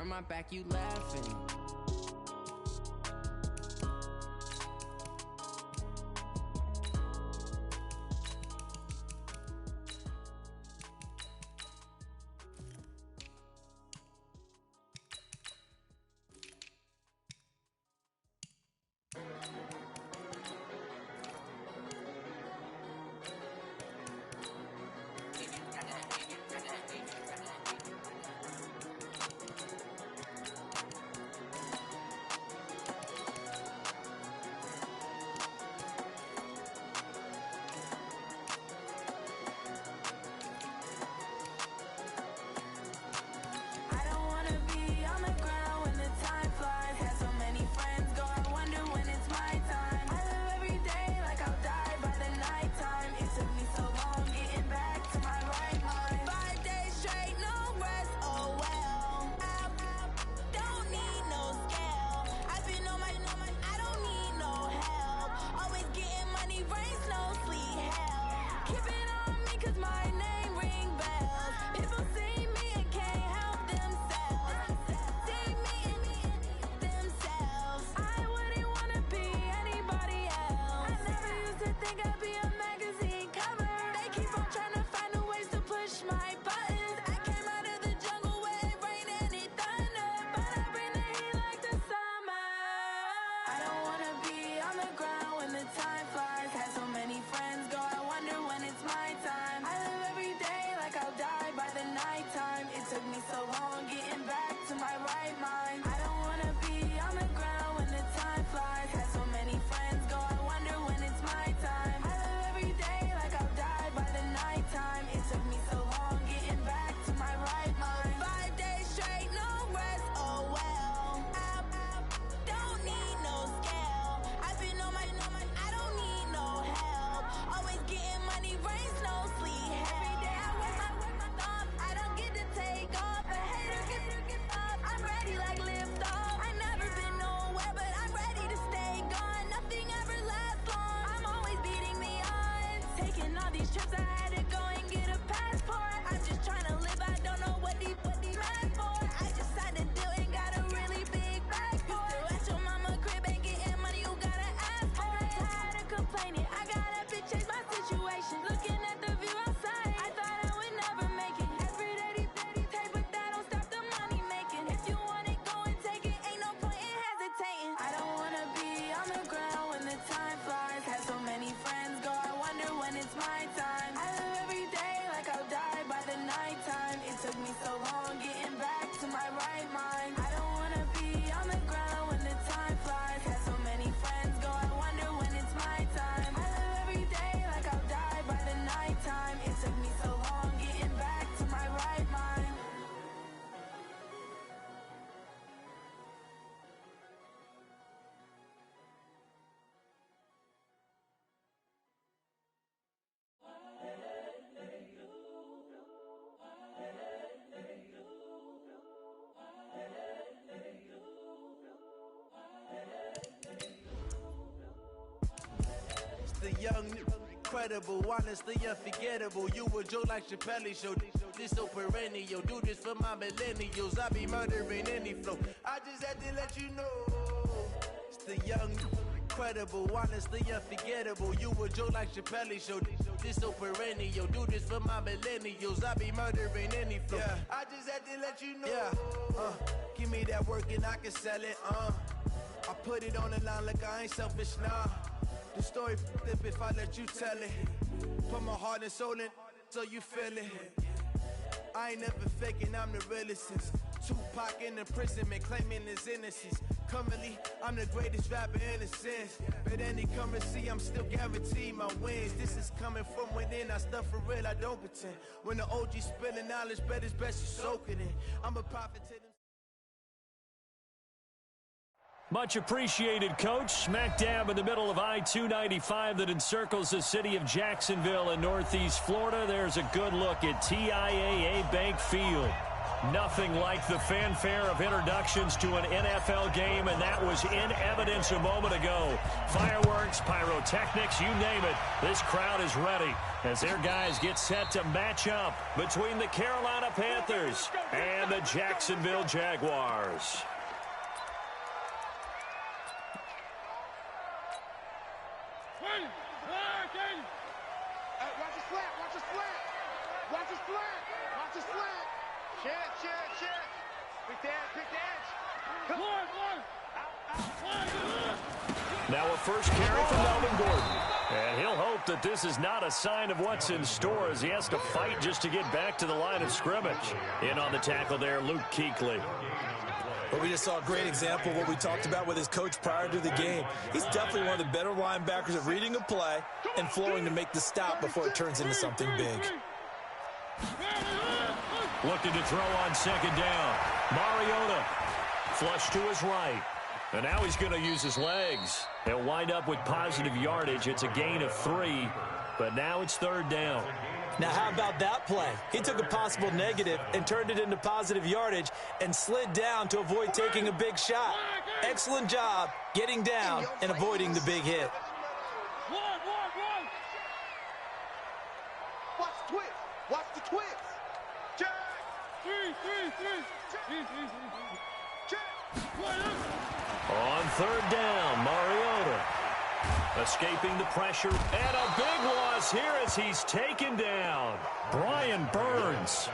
turn my back, you laughing. The young, incredible, honestly unforgettable. You a joke like Chappelle show. This so perennial. Do this for my millennials. I be murdering any flow. I just had to let you know. It's the young, incredible, honestly unforgettable. You a joke like Chappelle show. This so perennial. Do this for my millennials. I be murdering any flow. Yeah. I just had to let you know. Yeah. Give me that work and I can sell it. I put it on the line like I ain't selfish, nah. The story flip if I let you tell it. Put my heart and soul in so you feel it. I ain't never faking, I'm the realest since Tupac in imprisonment, claiming his innocence. Currently, I'm the greatest rapper in a sense. But any currency, I'm still guaranteed my wins. This is coming from within, I stuff for real, I don't pretend. When the OG spilling knowledge, bet it's best you soak it in. I'm a prophet to them. Much appreciated, Coach. Smack dab in the middle of I-295 that encircles the city of Jacksonville in Northeast Florida. There's a good look at TIAA Bank Field. Nothing like the fanfare of introductions to an NFL game, and that was in evidence a moment ago. Fireworks, pyrotechnics, you name it. This crowd is ready as their guys get set to match up between the Carolina Panthers and the Jacksonville Jaguars. Now a first carry for Melvin Gordon. And he'll hope that this is not a sign of what's in store as he has to fight just to get back to the line of scrimmage. In on the tackle there, Luke Kuechly. Well, we just saw a great example of what we talked about with his coach prior to the game. He's definitely one of the better linebackers at reading a play and flowing to make the stop before it turns into something big. Looking to throw on second down. Mariota flush to his right. And now he's going to use his legs. He'll wind up with positive yardage. It's a gain of 3, but now it's third down. Now, how about that play? He took a possible negative and turned it into positive yardage and slid down to avoid taking a big shot. Excellent job getting down and avoiding the big hit. Watch the twist. Watch the twist. Check. On third down, Mariota escaping the pressure, and a big loss here as he's taken down. Brian Burns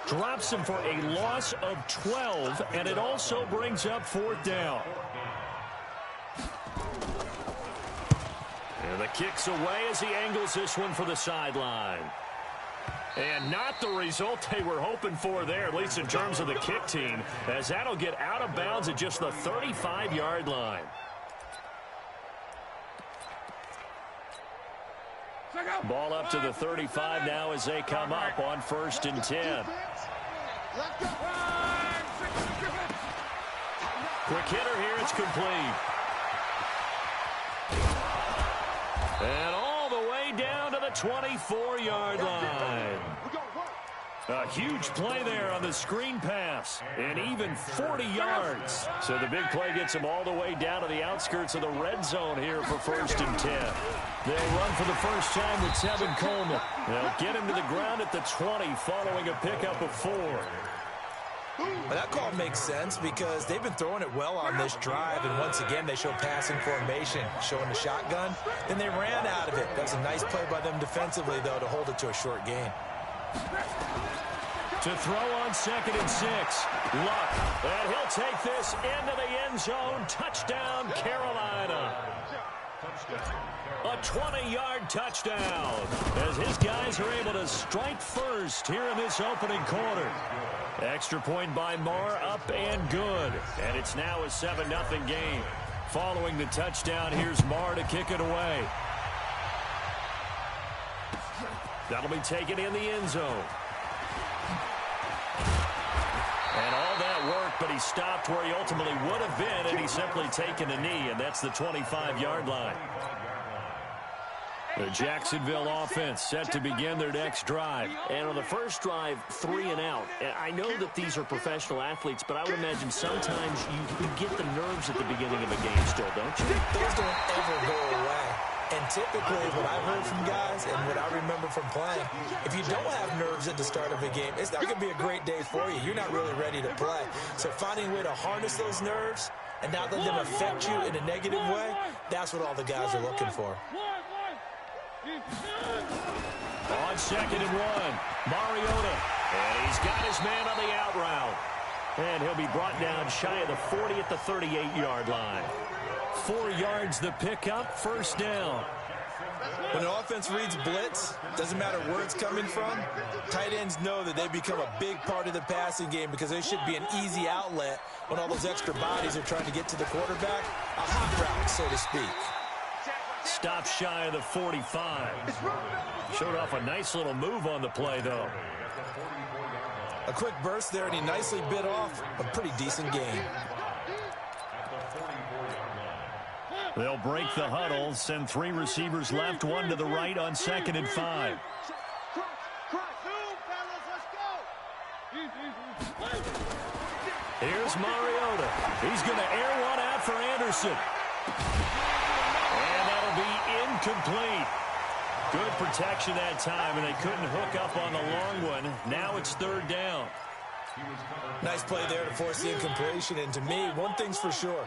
drops him for a loss of 12, and it also brings up fourth down. And the kick's away as he angles this one for the sideline. And not the result they were hoping for there, at least in terms of the kick team, as that'll get out of bounds at just the 35-yard line. Ball up to the 35 now as they come up on 1st and 10. Quick hitter here, it's complete. And all the way down to the 24-yard line. A huge play there on the screen pass, and even 40 yards. So the big play gets them all the way down to the outskirts of the red zone here for 1st and 10. They'll run for the first time with Tevin Coleman. They'll get him to the ground at the 20 following a pickup of 4. Well, that call makes sense because they've been throwing it well on this drive, and once again they show passing formation, showing the shotgun. Then they ran out of it. That was a nice play by them defensively, though, to hold it to a short gain. To throw on 2nd and 6. Luck. And he'll take this into the end zone. Touchdown, Carolina. A 20-yard touchdown as his guys are able to strike first here in this opening quarter. Extra point by Marr, up and good. And it's now a 7-0 game. Following the touchdown, here's Marr to kick it away. That'll be taken in the end zone. And all that work, but he stopped where he ultimately would have been, and he's simply taken a knee, and that's the 25-yard line. The Jacksonville offense set to begin their next drive. And on the first drive, 3 and out. I know that these are professional athletes, but I would imagine sometimes you get the nerves at the beginning of a game still, don't you? Those don't ever go away. And typically, what I've heard from guys and what I remember from playing, if you don't have nerves at the start of a game, it's not going to be a great day for you. You're not really ready to play. So finding a way to harness those nerves and not let them affect you in a negative way, that's what all the guys are looking for. On 2nd and 1, Mariota. And he's got his man on the out route. And he'll be brought down shy of the 40 at the 38-yard line. 4 yards the pickup, first down. When an offense reads blitz, doesn't matter where it's coming from, tight ends know that they become a big part of the passing game because they should be an easy outlet when all those extra bodies are trying to get to the quarterback. A hot route, so to speak. Stop shy of the 45. Showed off a nice little move on the play, though. A quick burst there, and he nicely bit off a pretty decent gain. They'll break the huddle, send 3 receivers left, 1 to the right on 2nd and 5. Here's Mariota. He's going to air one out for Anderson. And that'll be incomplete. Good protection that time, and they couldn't hook up on the long one. Now it's third down. Nice play there to force the incompletion. And to me, one thing's for sure.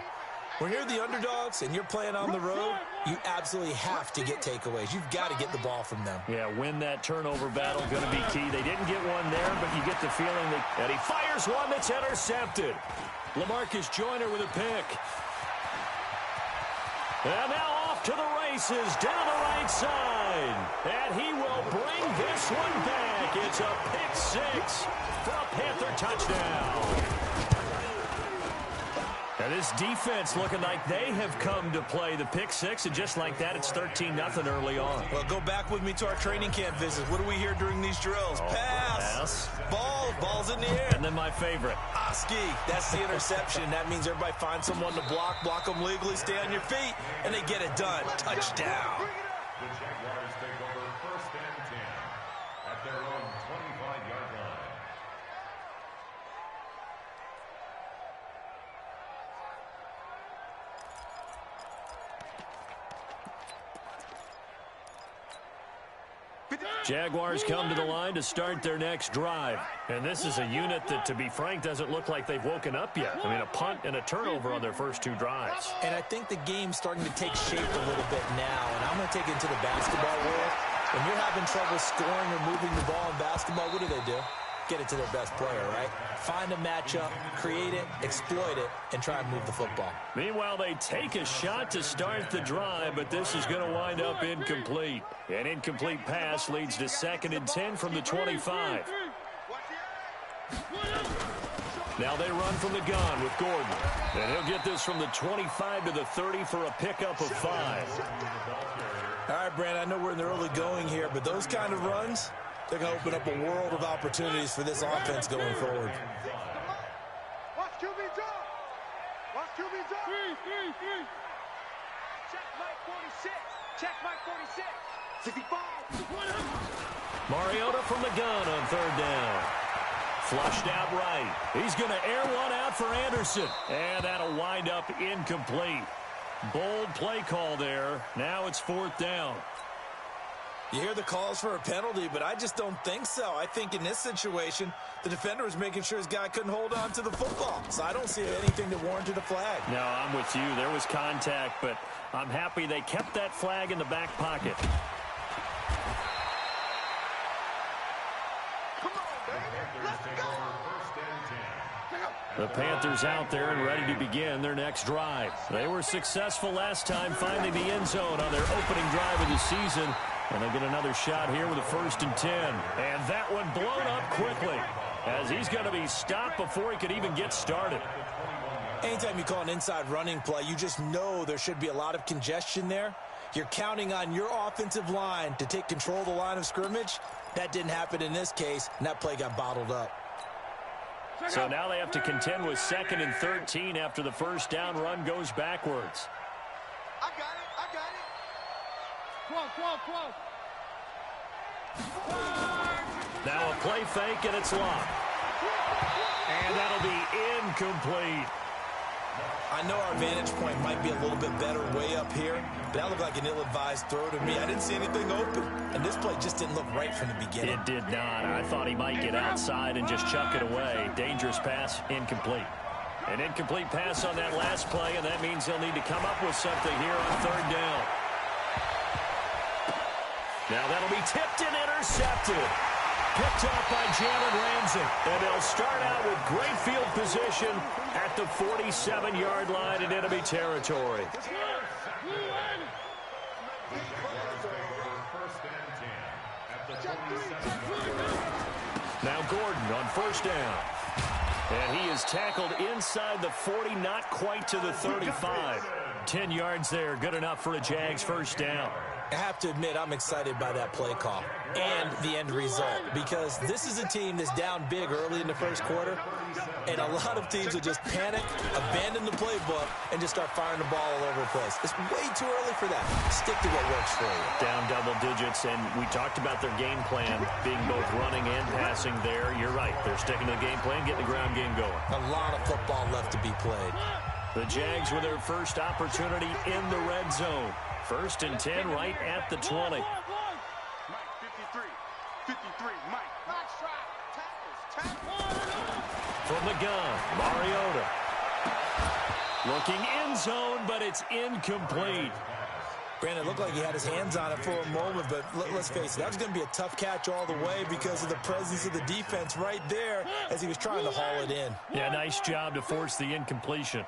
When you're the underdogs and you're playing on the road, you absolutely have to get takeaways. You've got to get the ball from them. Yeah, win that turnover battle, going to be key. They didn't get one there, but you get the feeling that he fires one that's intercepted. LaMarcus Joyner with a pick. And now off to the races down the right side. And he will bring this one back. It's a pick six for a Panther touchdown. And this defense looking like they have come to play the pick six, and just like that, it's 13-0 early on. Well, go back with me to our training camp visit. What do we hear during these drills? Pass. Ball's in the air. And then my favorite. Oski, that's the interception. That means everybody finds someone to block them legally, stay on your feet, and they get it done. Touchdown. The Jaguars take over first and 10 at their own 25-yard line. Jaguars come to the line to start their next drive. And this is a unit that, to be frank, doesn't look like they've woken up yet. I mean, a punt and a turnover on their first two drives. And I think the game's starting to take shape a little bit now. And I'm going to take it into the basketball world. When you're having trouble scoring or moving the ball in basketball, what do? Get it to their best player, right? Find a matchup, create it, exploit it, and try and move the football. Meanwhile, they take a shot to start the drive, but this is going to wind up incomplete. An incomplete pass leads to 2nd and 10 from the 25. Now they run from the gun with Gordon. And he'll get this from the 25 to the 30 for a pickup of 5. All right, Brand, I know we're in the early going here, but those kind of runs, they're going to open up a world of opportunities for this offense going forward. Watch QB drop. Watch QB drop. Three. Check Mike 46. Check Mike 46. 65. Mariota from the gun on 3rd down. Flushed out right. He's going to air one out for Anderson. And that'll wind up incomplete. Bold play call there. Now it's 4th down. You hear the calls for a penalty, but I just don't think so. I think in this situation, the defender was making sure his guy couldn't hold on to the football. So I don't see anything that warranted a flag. No, I'm with you. There was contact, but I'm happy they kept that flag in the back pocket. Come on, baby. Let's go. The Panthers out there and ready to begin their next drive. They were successful last time finding the end zone on their opening drive of the season. And they'll get another shot here with a 1st and 10. And that one blown up quickly as he's going to be stopped before he could even get started. Anytime you call an inside running play, you just know there should be a lot of congestion there. You're counting on your offensive line to take control of the line of scrimmage. That didn't happen in this case, and that play got bottled up. So now they have to contend with 2nd and 13 after the first down run goes backwards. I got it. Come on. Now a play fake, and it's locked. And that'll be incomplete. I know our vantage point might be a little bit better way up here, but that looked like an ill-advised throw to me. I didn't see anything open, and this play just didn't look right from the beginning. It did not. I thought he might get outside and just chuck it away. Dangerous pass, incomplete. An incomplete pass on that last play, and that means they'll need to come up with something here on 3rd down. Now that'll be tipped and intercepted. Picked off by Jalen Ramsey. And they'll start out with great field position at the 47-yard line in enemy territory. Now Gordon on 1st down. And he is tackled inside the 40, not quite to the 35. 10 yards there, good enough for a Jags 1st down. I have to admit, I'm excited by that play call and the end result, because this is a team that's down big early in the first quarter, and a lot of teams will just panic, abandon the playbook, and just start firing the ball all over the place. It's way too early for that. Stick to what works for you. Down double digits, and we talked about their game plan being both running and passing there. You're right. They're sticking to the game plan, getting the ground game going. A lot of football left to be played. The Jags with their first opportunity in the red zone. 1st and 10 right at the 20. Mike, 53. 53, Mike. Nice try. Tackles. From the gun, Mariota. Looking end zone, but it's incomplete. Brandon, it looked like he had his hands on it for a moment, but let's face it, that was going to be a tough catch all the way because of the presence of the defense right there as he was trying to haul it in. Yeah, nice job to force the incompletion.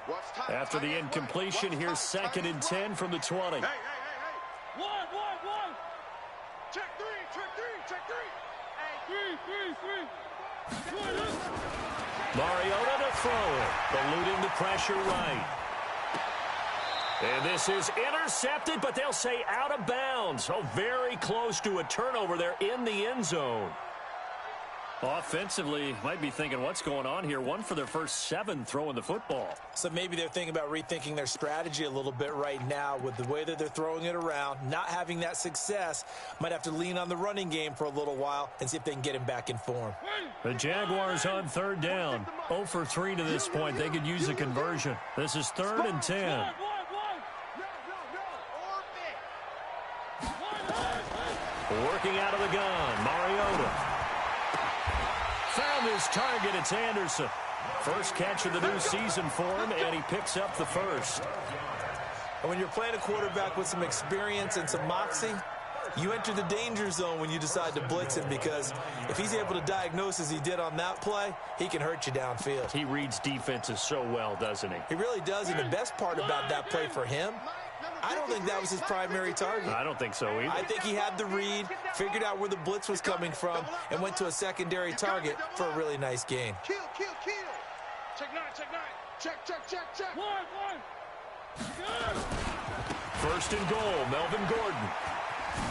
After the incompletion, here's 2nd and 10 from the 20. Hey. One. Check three. Hey. Mariota to throw it, eluding the pressure right. And this is intercepted, but they'll say out of bounds. Oh, very close to a turnover there in the end zone. Offensively, might be thinking, what's going on here? 1 for their first 7 throwing the football. So maybe they're thinking about rethinking their strategy a little bit right now with the way that they're throwing it around, not having that success. Might have to lean on the running game for a little while and see if they can get him back in form. The Jaguars on 3rd down. 0 for 3 to this point. They could use a conversion. This is 3rd and 10. Working out of the gun, Mariota. Found his target, it's Anderson. First catch of the new season for him, and he picks up the first. And when you're playing a quarterback with some experience and some moxie, you enter the danger zone when you decide to blitz him, because if he's able to diagnose as he did on that play, he can hurt you downfield. He reads defenses so well, doesn't he? He really does, and the best part about that play for him, I don't think that was his primary target. I don't think so either. I think he had the read, figured out where the blitz was coming from, and went to a secondary target for a really nice gain. Kill. Check 9. Check. One. 1st and goal, Melvin Gordon.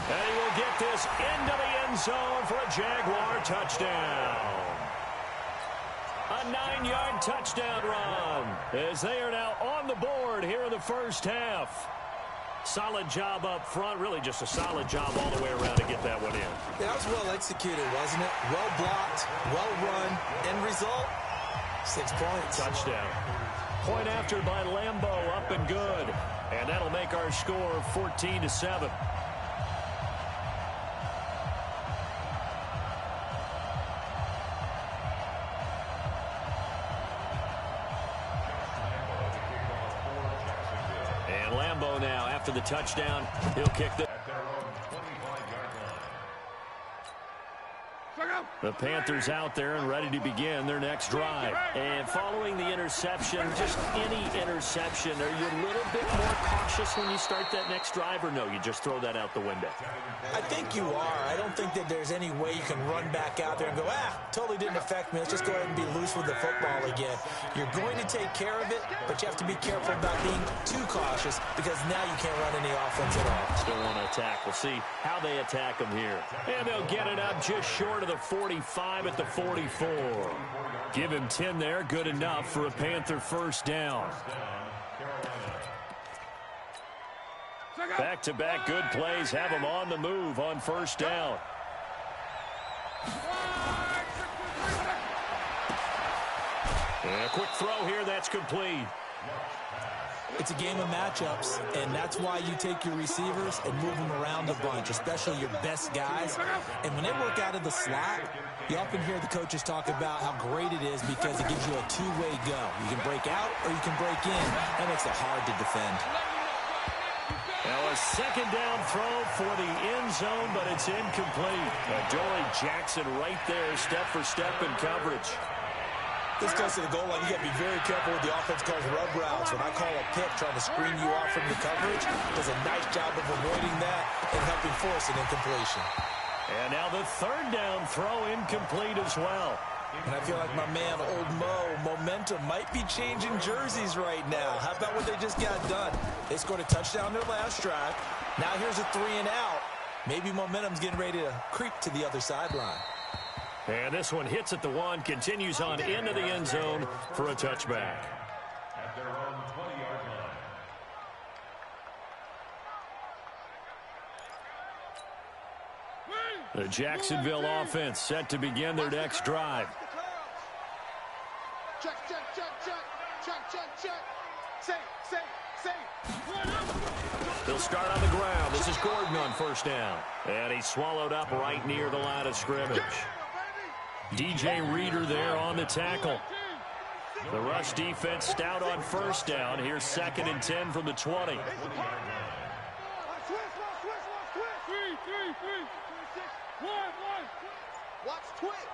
And he will get this into the end zone for a Jaguar touchdown. A 9-yard touchdown run as they are now on the board here in the first half. Solid job up front, really just a solid job all the way around to get that one in. Yeah, that was well executed, wasn't it? Well blocked, well run. End result, 6 points. Touchdown. Point after by Lambeau, up and good. And that'll make our score 14-7. And Lambeau now, after the touchdown, he'll kick the... The Panthers out there and ready to begin their next drive. And following the interception, just any interception, are you a little bit more cautious when you start that next drive, or no, you just throw that out the window? I think you are. I don't think that there's any way you can run back out there and go, totally didn't affect me. Let's just go ahead and be loose with the football again. You're going to take care of it, but you have to be careful about being too cautious, because now you can't run any offense at all. Still want to attack. We'll see how they attack them here. And they'll get it up just short of the 45 at the 44. Give him 10 there. Good enough for a Panther first down. Back-to-back good plays have them on the move on first down. And a quick throw here. That's complete. It's a game of matchups, and that's why you take your receivers and move them around a bunch, especially your best guys. And when they work out of the slot, you often hear the coaches talk about how great it is because it gives you a two-way go. You can break out or you can break in. That makes it hard to defend. Now a second down throw for the end zone, but it's incomplete. Dory Jackson right there, step for step in coverage. This goes to the goal line. You got to be very careful with the offense calls rub routes. When I call a pick trying to screen you off from the coverage, does a nice job of avoiding that and helping force an incompletion. And now the third down throw incomplete as well. And I feel like my man, Old Mo, momentum might be changing jerseys right now. How about what they just got done? They scored a touchdown their last drive. Now here's a 3 and out. Maybe momentum's getting ready to creep to the other sideline. And this one hits at the 1, continues on into the end zone for a touchback. At their own 20-yard line. The Jacksonville offense set to begin their next drive. Check, check, check, check. Check, check, check. Say. They'll start on the ground. This is Gordon on first down. And he's swallowed up right near the line of scrimmage. DJ Reader there on the tackle. The rush defense stout on first down. Here's 2nd and 10 from the 20. Watch twist.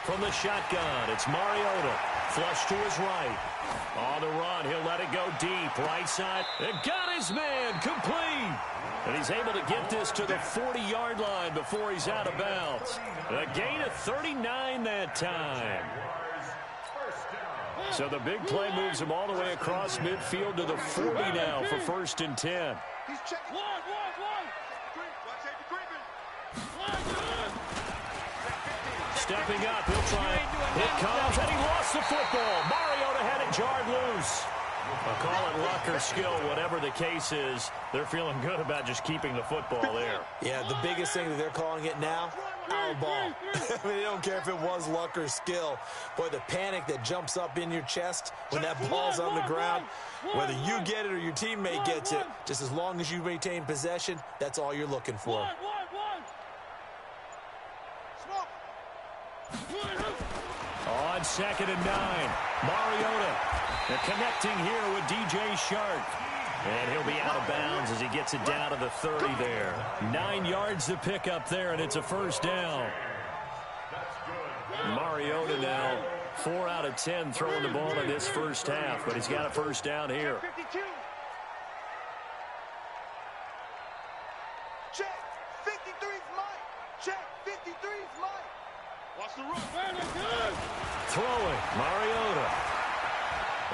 From the shotgun, it's Mariota. Flush to his right. On the run, he'll let it go deep. Right side. And got his man complete. And he's able to get this to the 40-yard line before he's out of bounds. A gain of 39 that time. So the big play moves him all the way across midfield to the 40 now for 1st and 10. He's checking. One. Stepping up, he'll try it. It comes, and he lost the football. Mariota had it jarred loose. I'll call it luck or skill, whatever the case is. They're feeling good about just keeping the football there. Yeah, the biggest thing that they're calling it now, our ball. I mean, they don't care if it was luck or skill. Boy, the panic that jumps up in your chest when that ball's on the ground, whether you get it or your teammate gets it, just as long as you maintain possession, that's all you're looking for. On 2nd and 9, Mariota. They're connecting here with DJ Shark. And he'll be out of bounds as he gets it down to the 30 there. 9 yards to pick up there, and it's a first down. Mariota now 4 out of 10 throwing the ball in this first half, but he's got a first down here. Check. 53's Mike. Check. 53's Mike. Watch the run. Throwing, Mariota.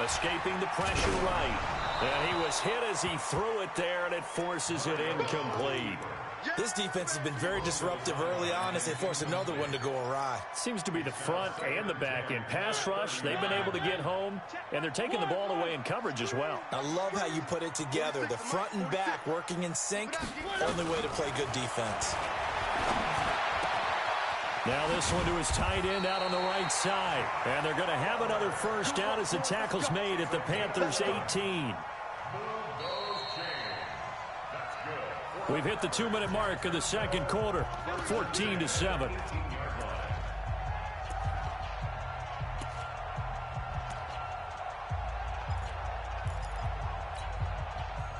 Escaping the pressure right. And he was hit as he threw it there, and it forces it incomplete. This defense has been very disruptive early on as they force another one to go awry. Seems to be the front and the back end. Pass rush, they've been able to get home, and they're taking the ball away in coverage as well. I love how you put it together. The front and back working in sync, only way to play good defense. Now this one to his tight end out on the right side. And they're going to have another first down as the tackle's made at the Panthers' 18. We've hit the 2-minute mark of the second quarter, 14-7.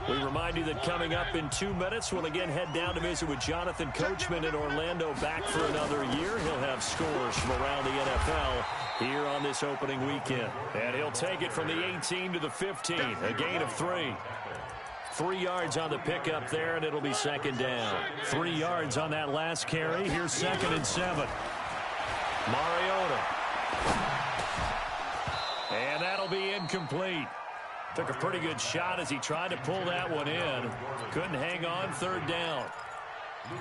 We remind you that coming up in 2 minutes, we'll again head down to visit with Jonathan Coachman in Orlando, back for another year. He'll have scores from around the NFL here on this opening weekend. And he'll take it from the 18 to the 15, a gain of 3. 3 yards on the pickup there, and it'll be second down. 3 yards on that last carry. Here's 2nd and 7. Mariota. And that'll be incomplete. Took a pretty good shot as he tried to pull that one in. Couldn't hang on, 3rd down.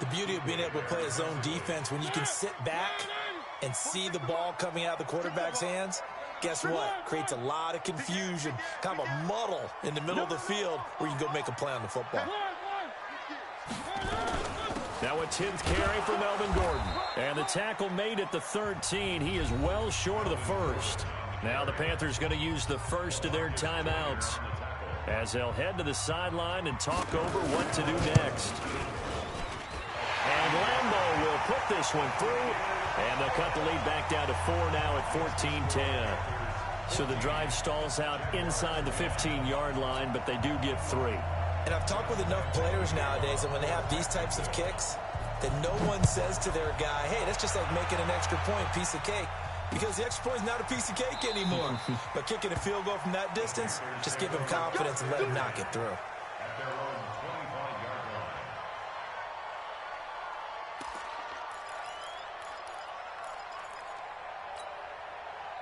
The beauty of being able to play a zone defense when you can sit back and see the ball coming out of the quarterback's hands, guess what? Creates a lot of confusion, kind of a muddle in the middle of the field where you can go make a play on the football. Now a 10th carry for Melvin Gordon. And the tackle made at the 13. He is well short of the first. Now the Panthers going to use the first of their timeouts as they'll head to the sideline and talk over what to do next. And Lambeau will put this one through, and they'll cut the lead back down to 4 now at 14-10. So the drive stalls out inside the 15-yard line, but they do get 3. And I've talked with enough players nowadays, and when they have these types of kicks, that no one says to their guy, hey, that's just like making an extra point, piece of cake. Because the extra point is not a piece of cake anymore. But kicking a field goal from that distance, just give him confidence and let him knock it through. At their own 25-yard line.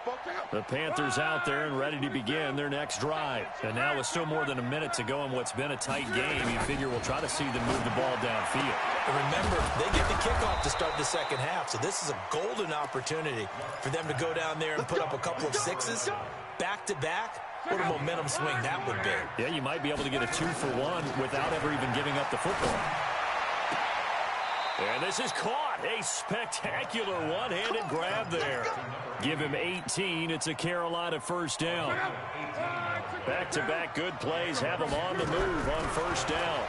Ball down. The Panthers out there and ready to begin their next drive. And now with still more than a minute to go in what's been a tight game, you figure we'll try to see them move the ball downfield. And remember, they get the kickoff to start the second half, so this is a golden opportunity for them to go down there and put up a couple of sixes back-to-back. What a momentum swing that would be. Yeah, you might be able to get a 2-for-1 without ever even giving up the football. And this is caught. A spectacular one-handed grab there. Give him 18. It's a Carolina first down. Back-to-back good plays have him on the move on first down.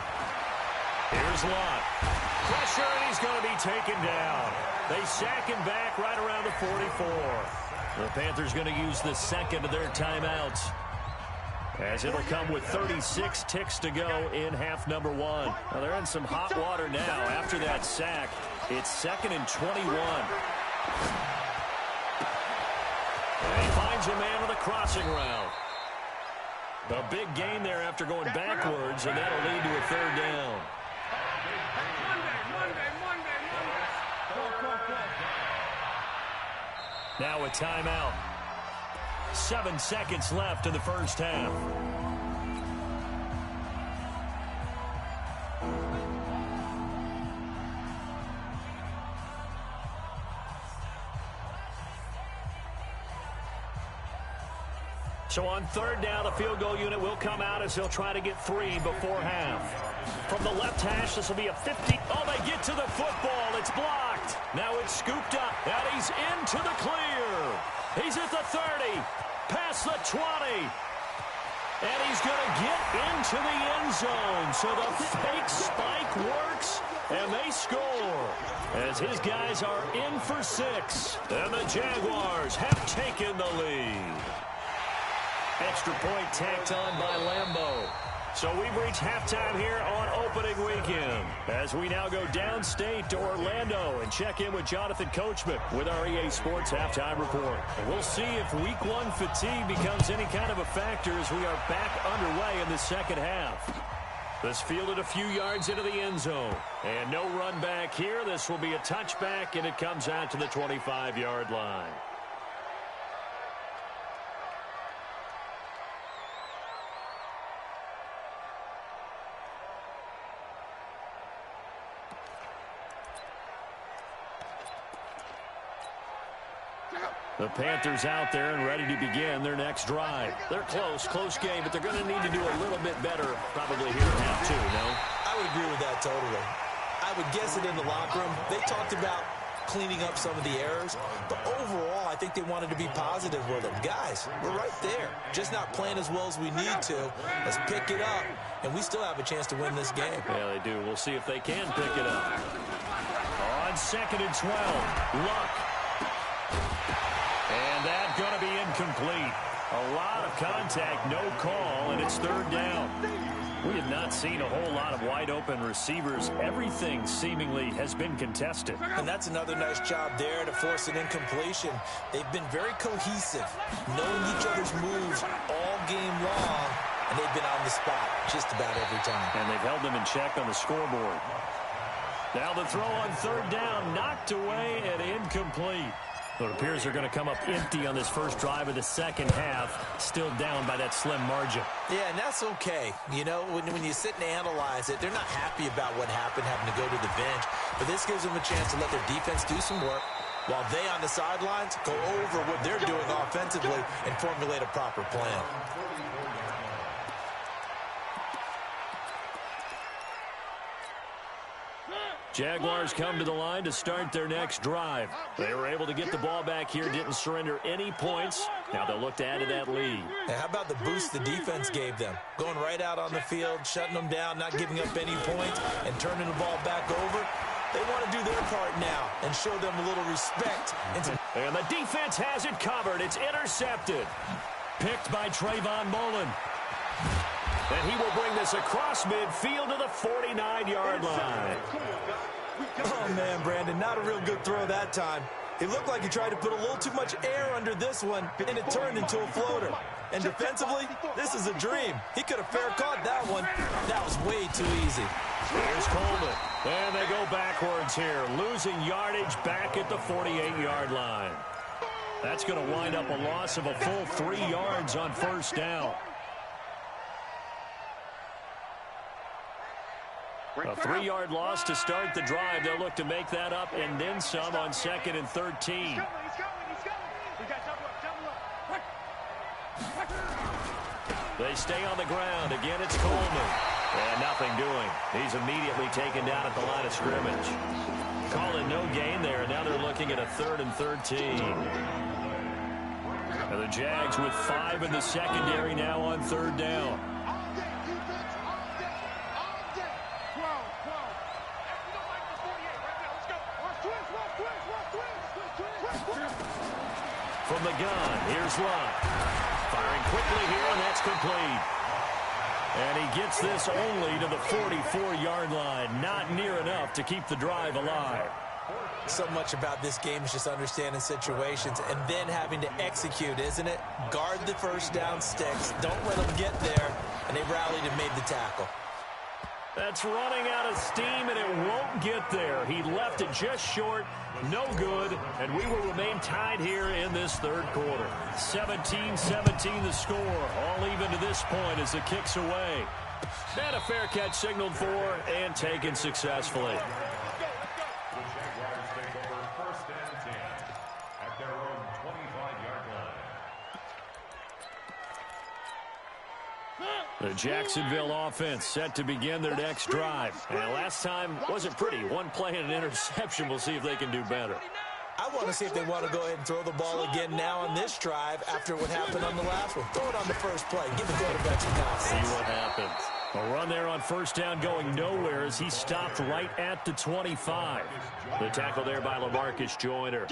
Here's Lott. Pressure, and he's going to be taken down. They sack him back right around the 44. The Panthers going to use the second of their timeouts, as it'll come with 36 ticks to go in half number one. Well, they're in some hot water now. After that sack, it's 2nd and 21. And he finds a man with a crossing route. A big gain there after going backwards, and that'll lead to a 3rd down. Now a timeout. 7 seconds left in the first half. So on 3rd down, the field goal unit will come out as they'll try to get 3 before half. From the left hash, this will be a 50. Oh, they get to the football. It's blocked. Now it's scooped up, and he's into the clear. He's at the 30, past the 20. And he's going to get into the end zone. So the fake spike works, and they score as his guys are in for 6. And the Jaguars have taken the lead. Extra point tacked on by Lambeau. So we've reached halftime here on opening weekend, as we now go downstate to Orlando and check in with Jonathan Coachman with our EA Sports Halftime Report. And we'll see if Week 1 fatigue becomes any kind of a factor as we are back underway in the second half. This fielded a few yards into the end zone. And no run back here. This will be a touchback, and it comes out to the 25-yard line. The Panthers out there and ready to begin their next drive. They're close game, but they're going to need to do a little bit better probably here in half 2, no? I would agree with that totally. I would guess it in the locker room. They talked about cleaning up some of the errors, but overall, I think they wanted to be positive with them. Guys, we're right there. Just not playing as well as we need to. Let's pick it up, and we still have a chance to win this game. Yeah, they do. We'll see if they can pick it up. On 2nd and 12, Luck. And that's going to be incomplete. A lot of contact, no call, and it's 3rd down. We have not seen a whole lot of wide-open receivers. Everything seemingly has been contested. And that's another nice job there to force an incompletion. They've been very cohesive, knowing each other's moves all game long, and they've been on the spot just about every time. And they've held them in check on the scoreboard. Now the throw on 3rd down, knocked away and incomplete. It appears they're going to come up empty on this first drive of the second half, still down by that slim margin. Yeah, and that's okay. You know, when you sit and analyze it, they're not happy about what happened, having to go to the bench. But this gives them a chance to let their defense do some work, while they on the sidelines go over what they're doing offensively and formulate a proper plan. Jaguars come to the line to start their next drive. They were able to get the ball back here, didn't surrender any points. Now they'll look to add to that lead. And how about the boost the defense gave them? Going right out on the field, shutting them down, not giving up any points, and turning the ball back over. They want to do their part now and show them a little respect. And the defense has it covered. It's intercepted. Picked by Trayvon Mullen. And he will bring this across midfield to the 49-yard line. Oh, man, Brandon, not a real good throw that time. It looked like he tried to put a little too much air under this one, and it turned into a floater. And defensively, this is a dream. He could have fair caught that one. That was way too easy. Here's Coleman. And they go backwards here, losing yardage back at the 48-yard line. That's going to wind up a loss of a full 3 yards on first down. A 3-yard loss to start the drive. They'll look to make that up and then some on 2nd and 13. They stay on the ground. Again, it's Coleman. And nothing doing. He's immediately taken down at the line of scrimmage. Calling no gain there, and now they're looking at a 3rd and 13. And the Jags with 5 in the secondary now on 3rd down. From the gun, here's Luck. Firing quickly here, and that's complete. And he gets this only to the 44-yard line. Not near enough to keep the drive alive. So much about this game is just understanding situations and then having to execute, isn't it? Guard the first down sticks. Don't let them get there. And they rallied and made the tackle. That's running out of steam, and it won't get there. He left it just short. No good. And we will remain tied here in this 3rd quarter. 17-17 the score. All even to this point as the kick's away. And a fair catch signaled for and taken successfully. The Jacksonville offense set to begin their next drive. And last time wasn't pretty. One play and an interception. We'll see if they can do better. I want to see if they want to go ahead and throw the ball again now on this drive after what happened on the last one. Throw it on the first play. Give the quarterback some confidence. See what happens. A run there on first down going nowhere as he stopped right at the 25. The tackle there by LaMarcus Joyner.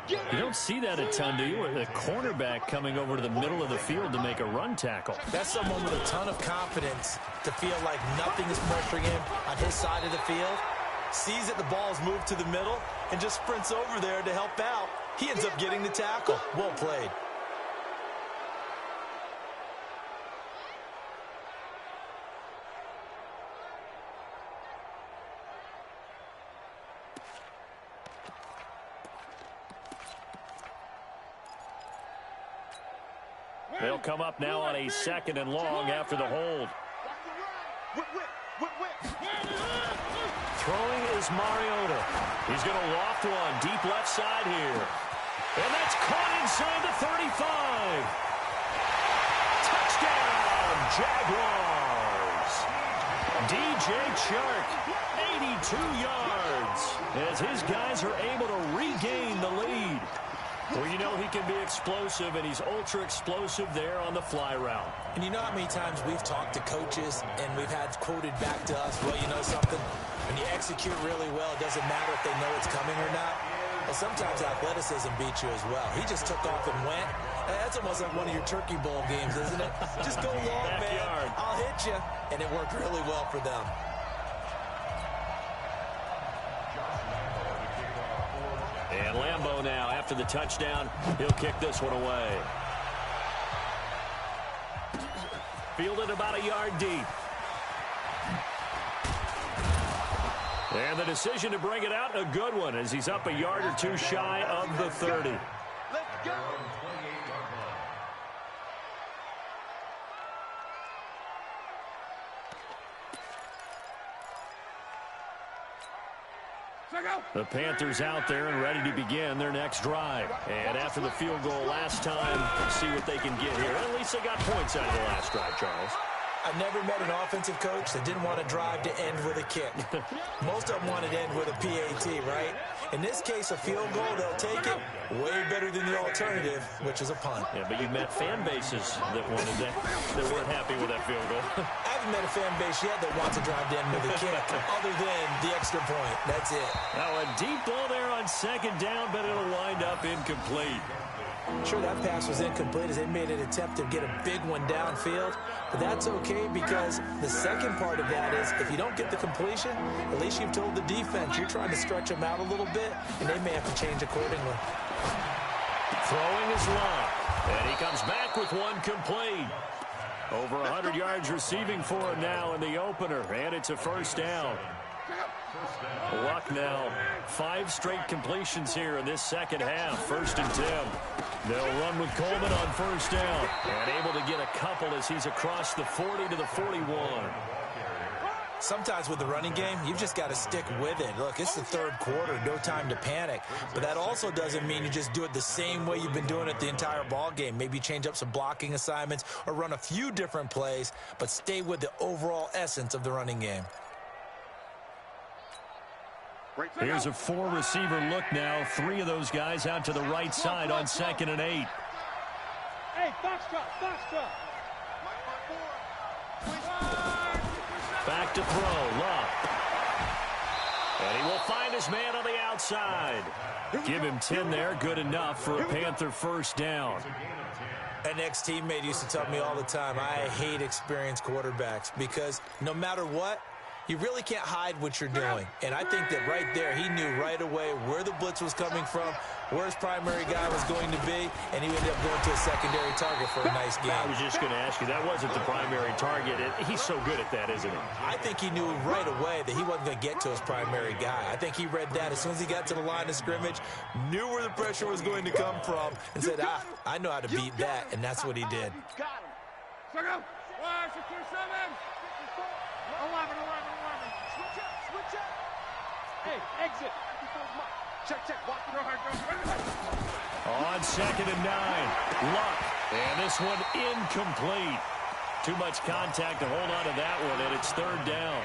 You don't see that a ton, do you? A cornerback coming over to the middle of the field to make a run tackle. That's someone with a ton of confidence to feel like nothing is pressuring him on his side of the field. Sees that the ball is moved to the middle and just sprints over there to help out. He ends up getting the tackle. Well played. They'll come up now on a 2nd and long after the hold. Throwing is Mariota. He's going to loft one deep left side here. And that's caught inside the 35. Touchdown, Jaguars. DJ Chark, 82 yards, as his guys are able to regain the lead. Well, you know he can be explosive, and he's ultra-explosive there on the fly route. And you know how many times we've talked to coaches and we've had quoted back to us, well, you know something? When you execute really well, it doesn't matter if they know it's coming or not. Well, sometimes athleticism beats you as well. He just took off and went. That's almost like one of your Turkey Bowl games, isn't it? Just go long, man. I'll hit you. And it worked really well for them. And Lambeau now, after the touchdown, he'll kick this one away. Fielded about a yard deep. And the decision to bring it out, a good one, as he's up a yard or two shy of the 30. Let's go. The Panthers out there and ready to begin their next drive. And after the field goal last time, see what they can get here. At least they got points out of the last drive, Charles. I've never met an offensive coach that didn't want to drive to end with a kick. Most of them wanted to end with a PAT, right? In this case, a field goal, they'll take it. Way better than the alternative, which is a punt. Yeah, but you've met fan bases that wanted that weren't happy with that field goal. I haven't met a fan base yet that wants to drive to end with a kick, other than the extra point. That's it. Now a deep ball there on 2nd down, but it'll wind up incomplete. Sure, that pass was incomplete as they made an attempt to get a big one downfield. But that's okay because the second part of that is if you don't get the completion, at least you've told the defense you're trying to stretch them out a little bit, and they may have to change accordingly. Throwing is Love, and he comes back with one complete. Over 100 yards receiving for him now in the opener, and it's a first down. Luck now. 5 straight completions here in this second half. 1st and 10. They'll run with Coleman on 1st down. And able to get a couple as he's across the 40 to the 41. Sometimes with the running game, you've just got to stick with it. Look, it's the 3rd quarter, no time to panic. But that also doesn't mean you just do it the same way you've been doing it the entire ball game. Maybe change up some blocking assignments or run a few different plays, but stay with the overall essence of the running game. Here's a 4-receiver look now. 3 of those guys out to the right side on 2nd and 8. Hey, foxtrot. Back to throw, Luck. And he will find his man on the outside. Give him 10 there, good enough for a Panther 1st down. An ex-teammate used to tell me all the time, I hate experienced quarterbacks because no matter what, you really can't hide what you're doing. And I think that right there, he knew right away where the blitz was coming from, where his primary guy was going to be, and he ended up going to a secondary target for a nice game. I was just going to ask you, that wasn't the primary target. He's so good at that, isn't he? I think he knew right away that he wasn't going to get to his primary guy. I think he read that as soon as he got to the line of scrimmage, knew where the pressure was going to come from, and said, I know how to beat that, and that's what he did. Switch up. 11. Switch up. Hey, exit. Check. Walk through hard. On 2nd and 9. Luck. And this one incomplete. Too much contact to hold on to that one, and it's 3rd down.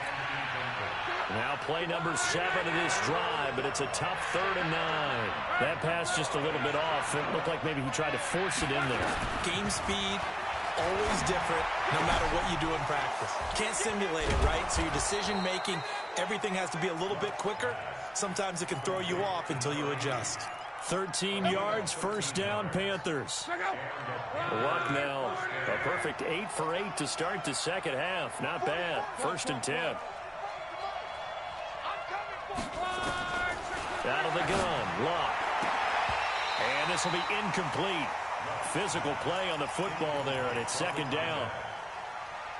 Now play number 7 of this drive, but it's a tough 3rd and 9. That pass just a little bit off. It looked like maybe he tried to force it in there. Game speed, always different, no matter what you do in practice. Can't simulate it, right? So your decision-making, everything has to be a little bit quicker. Sometimes it can throw you off until you adjust. 13 yards, 1st down, Panthers. Luck now. A perfect 8 for 8 to start the second half. Not bad. 1st and 10. Out of the gun, Luck. And this will be incomplete. Physical play on the football there, and it's 2nd down.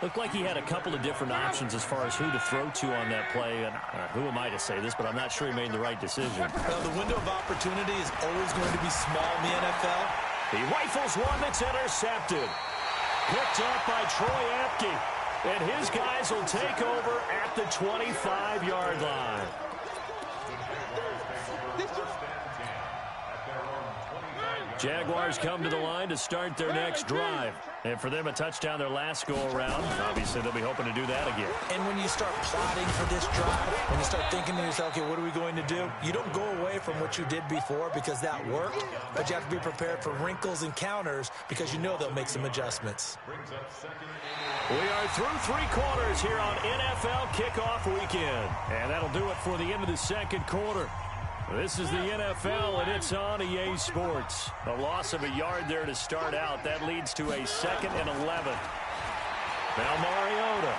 Looked like he had a couple of different options as far as who to throw to on that play. And who am I to say this, but I'm not sure he made the right decision. Well, the window of opportunity is always going to be small in the NFL. He rifles one that's intercepted. Picked up by Troy Apke. And his guys will take over at the 25-yard line. Jaguars come to the line to start their next drive. And for them, a touchdown their last go-around. Obviously, they'll be hoping to do that again. And when you start plotting for this drive, when you start thinking to yourself, okay, what are we going to do? You don't go away from what you did before because that worked, but you have to be prepared for wrinkles and counters because you know they'll make some adjustments. We are through 3 quarters here on NFL Kickoff Weekend. And that'll do it for the end of the second quarter. This is the NFL, and it's on EA Sports. A loss of a yard there to start out. That leads to a 2nd and 11. Now Mariota.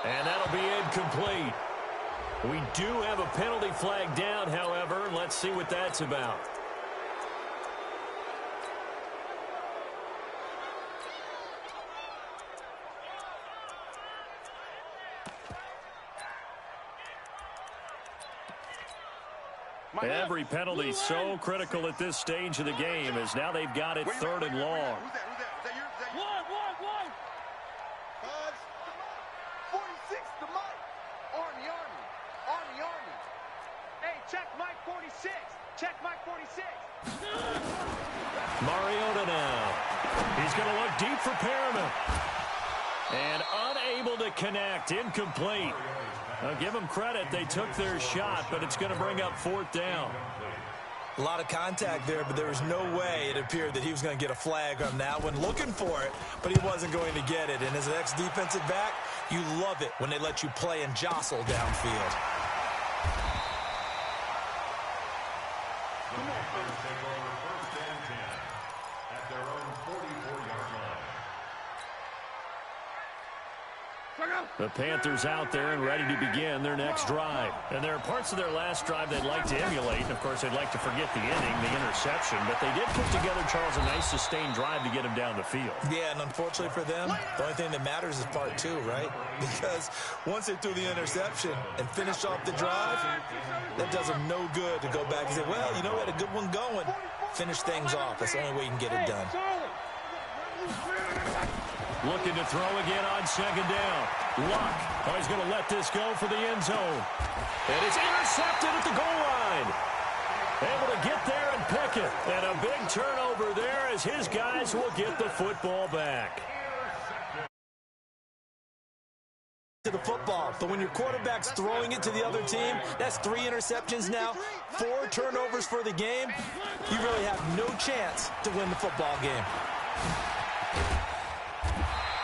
And that'll be incomplete. We do have a penalty flag down, however. Let's see what that's about. Every penalty so critical at this stage of the game as now they've got it 3rd and long. Who's that? One. 46 to Mike. Army. Hey, check Mike 46. Check Mike 46. Mariota now. He's going to look deep for Perriman. And unable to connect. Incomplete. Now, give them credit. They took their shot, but it's going to bring up 4th down. A lot of contact there, but there was no way it appeared that he was going to get a flag on that one. Looking for it, but he wasn't going to get it. And as an ex-defensive back, you love it when they let you play and jostle downfield. The Panthers out there and ready to begin their next drive. And there are parts of their last drive they'd like to emulate. And, of course, they'd like to forget the inning, the interception. But they did put together, Charles, a nice sustained drive to get him down the field. Yeah, and unfortunately for them, the only thing that matters is part two, right? Because once they threw the interception and finished off the drive, that does them no good to go back and say, well, you know, we had a good one going. Finish things off. That's the only way you can get it done. Looking to throw again on second down. Luck. Oh, he's going to let this go for the end zone. And it's intercepted at the goal line. Able to get there and pick it. And a big turnover there as his guys will get the football back. To the football, but when your quarterback's throwing it to the other team, that's 3 interceptions now, 4 turnovers for the game. You really have no chance to win the football game.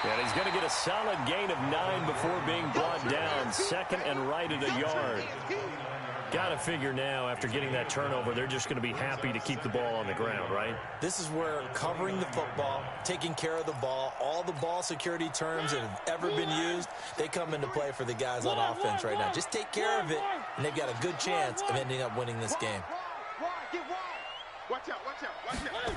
And he's going to get a solid gain of 9 before being brought down. Second and right at a yard. Got to figure now, after getting that turnover, they're just going to be happy to keep the ball on the ground, right? This is where covering the football, taking care of the ball, all the ball security terms that have ever been used, they come into play for the guys on offense right now. Just take care of it, and they've got a good chance of ending up winning this game. Watch out, watch out, watch out.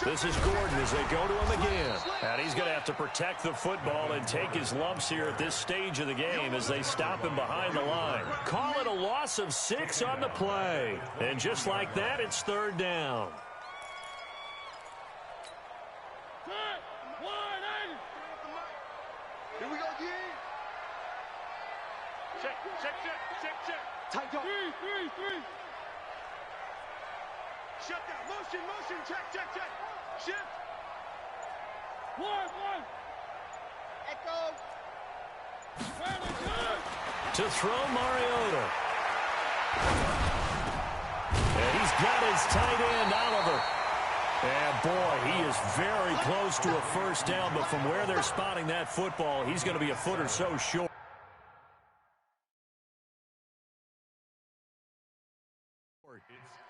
This is Gordon as they go to him again. And he's going to have to protect the football and take his lumps here at this stage of the game as they stop him behind the line. Call it a loss of 6 on the play. And just like that, it's third down. Here we go again. Check, check, check, check, check. Tight up. Three. Shut down. Motion. Check. Shift. One. Echo. To throw Mariota. And he's got his tight end, Oliver. And, boy, he is very close to a first down, but from where they're spotting that football, he's going to be a foot or so short.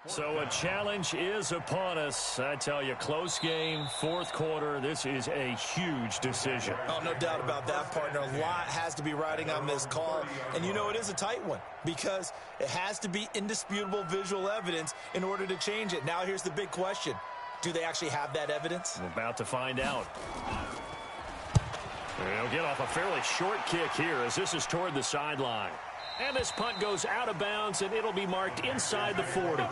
So a challenge is upon us. I tell you, close game, fourth quarter. This is a huge decision. Oh, no doubt about that, partner. A lot has to be riding on this call. And you know it is a tight one because it has to be indisputable visual evidence in order to change it. Now here's the big question. Do they actually have that evidence? We're about to find out. They'll get off a fairly short kick here as this is toward the sideline. And this punt goes out of bounds, and it'll be marked inside the 40.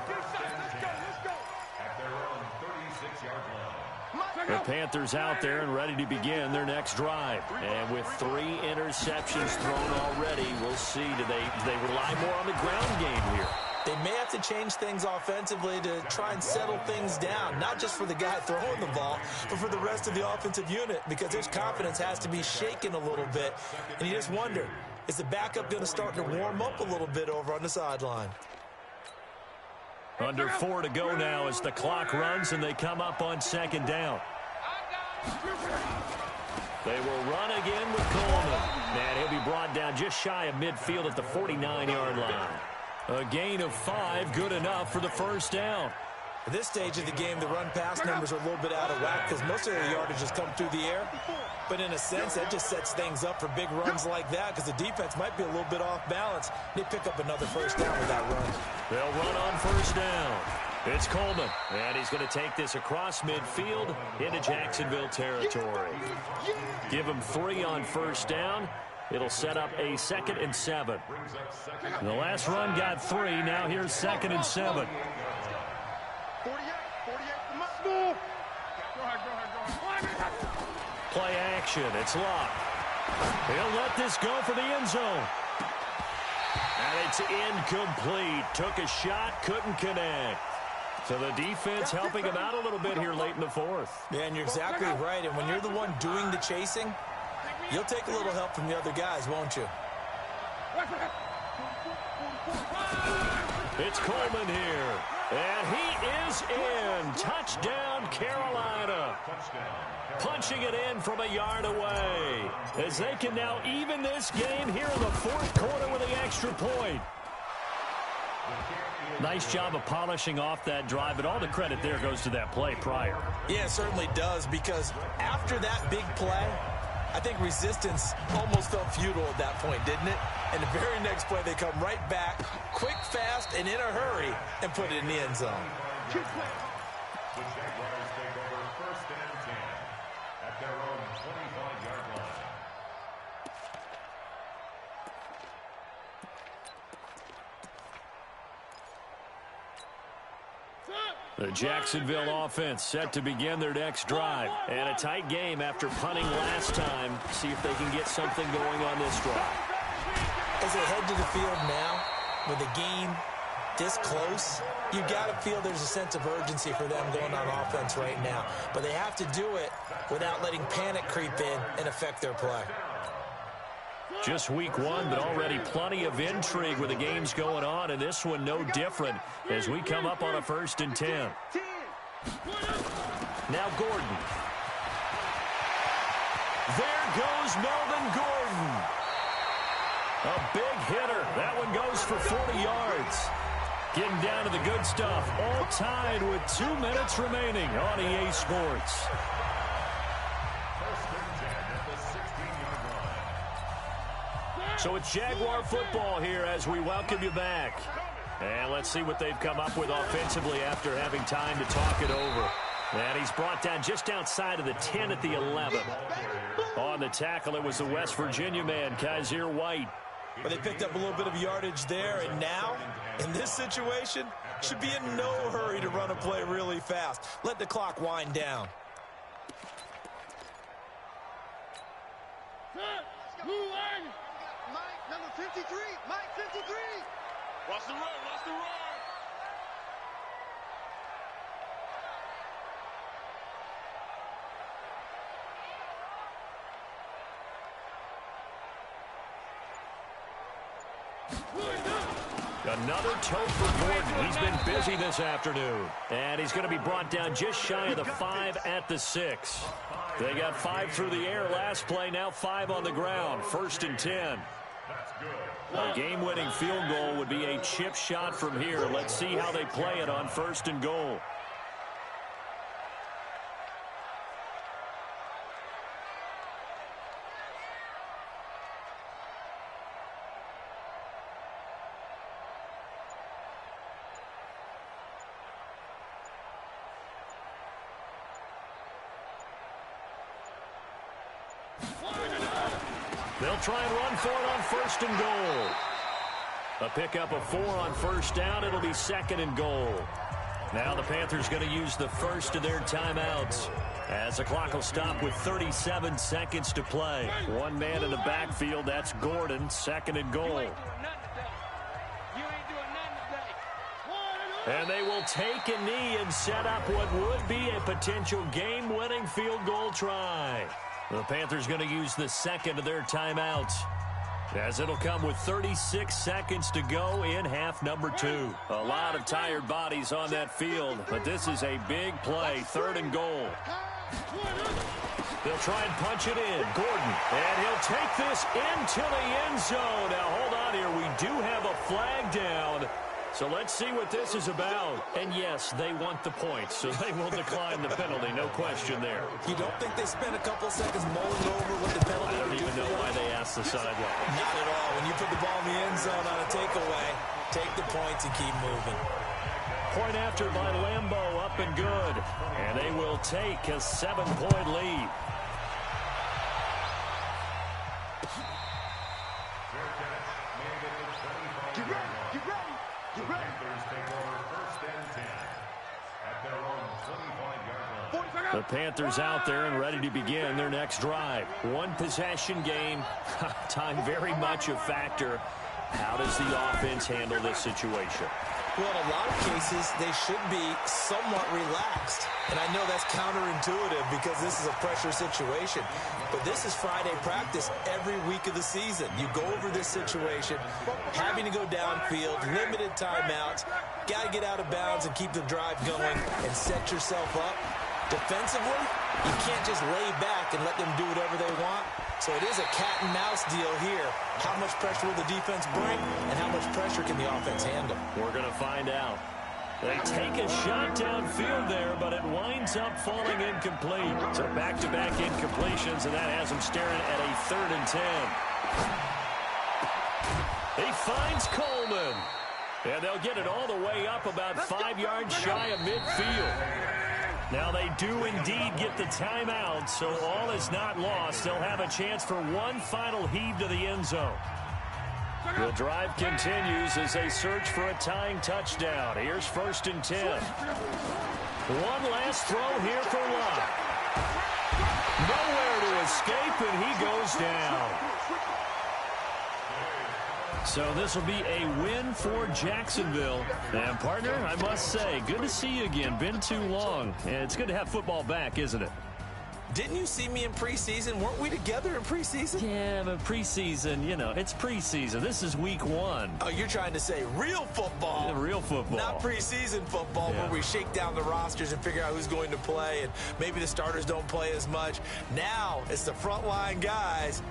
The Panthers out there and ready to begin their next drive. And with 3 interceptions thrown already, we'll see. Do they rely more on the ground game here? They may have to change things offensively to try and settle things down, not just for the guy throwing the ball, but for the rest of the offensive unit, because his confidence has to be shaken a little bit. And you just wonder, is the backup going to start to warm up a little bit over on the sideline? Under 4 to go now as the clock runs and they come up on second down. They will run again with Coleman. And he'll be brought down just shy of midfield at the 49-yard line. A gain of 5, good enough for the first down. At this stage of the game, the run-pass numbers are a little bit out of whack because most of their yardage has come through the air. But in a sense, that just sets things up for big runs like that because the defense might be a little bit off balance. They pick up another first down with that run. They'll run on first down. It's Coleman, and he's going to take this across midfield into Jacksonville territory. Give him 3 on first down. It'll set up a 2nd and 7. The last run got 3. Now here's 2nd and 7. 48. Play action. It's Luck. He'll let this go for the end zone. And it's incomplete. Took a shot, couldn't connect. So the defense helping him out a little bit here late in the fourth. Yeah, and you're exactly right. And when you're the one doing the chasing, you'll take a little help from the other guys, won't you? It's Coleman here. And he is in. Touchdown, Carolina. Punching it in from a yard away. As they can now even this game here in the fourth quarter with the extra point. Nice job of polishing off that drive, but all the credit there goes to that play prior. Yeah, it certainly does, because after that big play, I think resistance almost felt futile at that point, didn't it? And the very next play, they come right back, quick, fast, and in a hurry, and put it in the end zone. The Jaguars take over 1st and 10 at their own 25-yard line. The Jacksonville offense set to begin their next drive. And a tight game after punting last time. See if they can get something going on this drive. As they head to the field now, with the game this close, you got to feel there's a sense of urgency for them going on offense right now. But they have to do it without letting panic creep in and affect their play. Just week one, but already plenty of intrigue with the games going on, and this one no different as we come up on a 1st and 10. Now Gordon. There goes Melvin Gordon. A big hitter. That one goes for 40 yards. Getting down to the good stuff. All tied with 2 minutes remaining on EA Sports. So it's Jaguar football here as we welcome you back. And let's see what they've come up with offensively after having time to talk it over. And he's brought down just outside of the 10 at the 11. On the tackle, it was the West Virginia man, Kaiser White. But they picked up a little bit of yardage there, and now, in this situation, should be in no hurry to run a play really fast. Let the clock wind down. Mike, number 53. Mike, 53. Watch the run. Watch the run. Another tote for Gordon. He's been busy this afternoon. And he's going to be brought down just shy of the 5 at the 6. They got 5 through the air last play, now 5 on the ground. 1st and 10. A game-winning field goal would be a chip shot from here. Let's see how they play it on 1st and goal. They'll try and run for it on 1st and goal. A pickup of 4 on 1st down. It'll be 2nd and goal. Now the Panthers going to use the first of their timeouts as the clock will stop with 37 seconds to play. One man in the backfield. That's Gordon. 2nd and goal. And they will take a knee and set up what would be a potential game-winning field goal try. The Panthers going to use the 2nd of their timeouts as it'll come with 36 seconds to go in half number 2. A lot of tired bodies on that field, but this is a big play. 3rd and goal. They'll try and punch it in. Gordon, and he'll take this into the end zone. Now, hold on here. We do have a flag down. So let's see what this is about. And yes, they want the points, so they will decline the penalty. No question there. You don't think they spent a couple seconds mulling over what the penalty I don't even know why they asked the sideline. Not at all. When you put the ball in the end zone on a takeaway, take the points and keep moving. Point after by Lambeau, up and good. And they will take a 7-point lead. The Panthers out there and ready to begin their next drive. One possession game. Time very much a factor. How does the offense handle this situation? Well, in a lot of cases, they should be somewhat relaxed. And I know that's counterintuitive because this is a pressure situation. But this is Friday practice every week of the season. You go over this situation, having to go downfield, limited timeouts, got to get out of bounds and keep the drive going and set yourself up. Defensively, you can't just lay back and let them do whatever they want. So it is a cat-and-mouse deal here. How much pressure will the defense bring, and how much pressure can the offense handle? We're going to find out. They take a shot downfield there, but it winds up falling incomplete. So back-to-back incompletions, and that has them staring at a 3rd and 10. He finds Coleman. And they'll get it all the way up about 5 yards shy of midfield. Now they do indeed get the timeout, so all is not lost. They'll have a chance for one final heave to the end zone. The drive continues as they search for a tying touchdown. Here's 1st and 10. One last throw here for Luck. Nowhere to escape, and he goes down. So this will be a win for Jacksonville. And, partner, I must say, good to see you again. Been too long. And it's good to have football back, isn't it? Didn't you see me in preseason? Weren't we together in preseason? Yeah, but preseason, you know, it's preseason. This is week 1. Oh, you're trying to say real football. Yeah, real football. Not preseason football where we shake down the rosters and figure out who's going to play, and maybe the starters don't play as much. Now it's the frontline guys